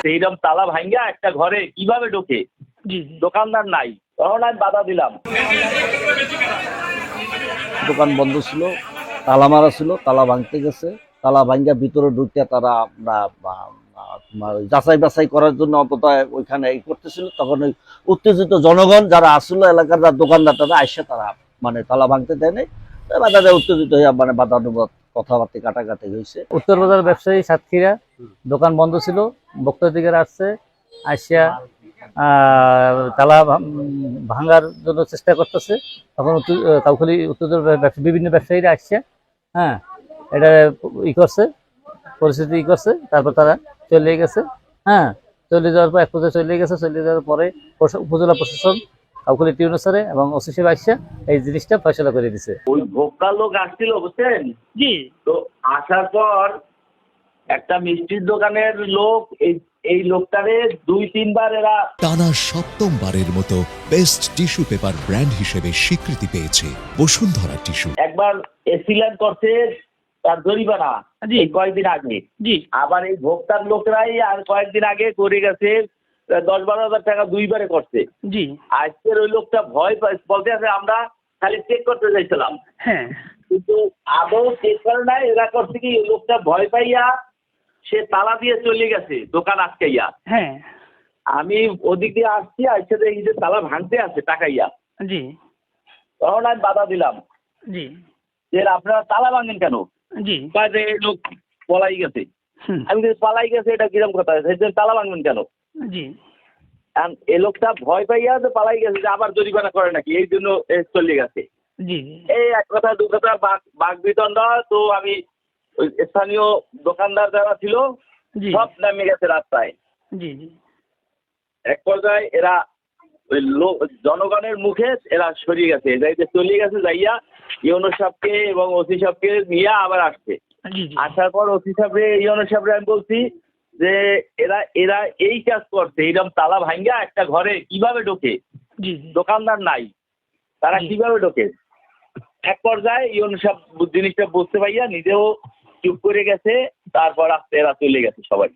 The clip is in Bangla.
করছে, এইরকম তালা ভাঙ্গা একটা ঘরে কিভাবে ঢোকে? দোকানদার নাই, তখন আমি বাধা দিলাম। দোকান বন্ধ ছিল, তালা মারা ছিল, তালা ভাঙতে গেছে। তালা ভাঙ্গা ভিতরে ঢুকে তারা যাচাই বাছাই করার জন্য অন্তত ওইখানে এই করতেছিল। তখন ওই উত্তেজিত জনগণ যারা আসলো, এলাকার যারা দোকানদার, তারা আইসা তারা মানে তালা ভাঙতে দেয়নি। বাজারে উত্তেজিত হয়ে মানে বাদানুবাদ কথাবার্তা কাটাকাটি হয়েছে। উত্তরবাজার ব্যবসায়ী সাতক্ষীরা দোকান বন্ধ ছিল, বক্তার দিকে আসছে, আসিয়া তালা ভাঙার জন্য চেষ্টা করতেছে। তখন কাউখালী উত্তরবাজার বিভিন্ন ব্যবসায়ীরা আসছে, হ্যাঁ, এটা করছে, পরিস্থিতি করছে। তারপর তারা চলে গেছে, হ্যাঁ, চলে যাওয়ার পর এক পর্যায়ে চলে গেছে। চলে যাওয়ার পরে উপজেলা প্রশাসন, কাউখালী টিউনো স্যারে এবং ওসি সাহেব আসছে এই জিনিসটা ফয়সলা করে দিছে। ওই ভোক্তার লোক আসছিল, বুঝছেন? জি। তো আসার পর একটা মিষ্টির দোকানের লোক এই লোকটারে ২-৩ বার এরা টানা সপ্তমবারের মতো বেস্ট টিস্যু পেপার ব্র্যান্ড হিসেবে স্বীকৃতি পেয়েছে বসুন্ধরা টিস্যু। একবার এসিল্যান্ড করছে তার জরিমানা কয়েকদিন আগে। জি। আবার এই ভোক্তার লোকরাই আর কয়েকদিন আগে করে গেছে ১০-১২ হাজার টাকা ২ বারে করছে। জি। আজকের ওই লোকটা ভয় বলতে আছে আমরা খালি চেক করতে চাইছিলাম, হ্যাঁ, কিন্তু আদৌ চেক করে নাই। এরা করছে কি, ওই লোকটা ভয় পাইয়া সে তালা দিয়ে চলে গেছে দোকান আটকাইয়া। হ্যাঁ। আমি ওদিক দিয়ে আসছি, আসছে দেখি যে তালা ভাঙতে আছে টাকাইয়া। জি। তখন আমি বাধা দিলাম জি। যে আপনারা তালা ভাঙেন কেন? জি। যে এই লোক পলাই গেছে। আমি বলি, পালাই গেছে এটা কিরম কথা? তালা ভাঙবেন কেন? জি। এই লোকটা ভয় পাইয়া যে পালাই গেছে, যে আবার জরিমানা করে নাকি, এই জন্য চলে গেছে। জি। এই এক কথা দু কথা বাঘ বিতণ্ডা। তো আমি ওই স্থানীয় দোকানদার যারা ছিল জি। সব নামে গেছে রাস্তায়। জি। জি। এক পর্যায়ে এরা ওই জনগণের মুখে এরা সরিয়ে গেছে, যাইতে চলে গেছে, যাইয়া ইউনো সাহেবকে এবং ওসি সাহেবকে নিয়ে আবার আসছে। জি। আসার পর ওসি সাহেবরে ইউনো সাহেবরে আমি বলছি যে এরা এরা এই কাজ করছে, এইরকম তালা ভাঙ্গা একটা ঘরে কিভাবে ঢোকে? জি। দোকানদার নাই, তারা কিভাবে ঢোকে? এক পর্যায়ে ইউনো সাহেব জিনিসটা বুঝতে পাইয়া নিজেও চুপ করে গেছে। তারপর আস্তে এরা চলে গেছে সবাই।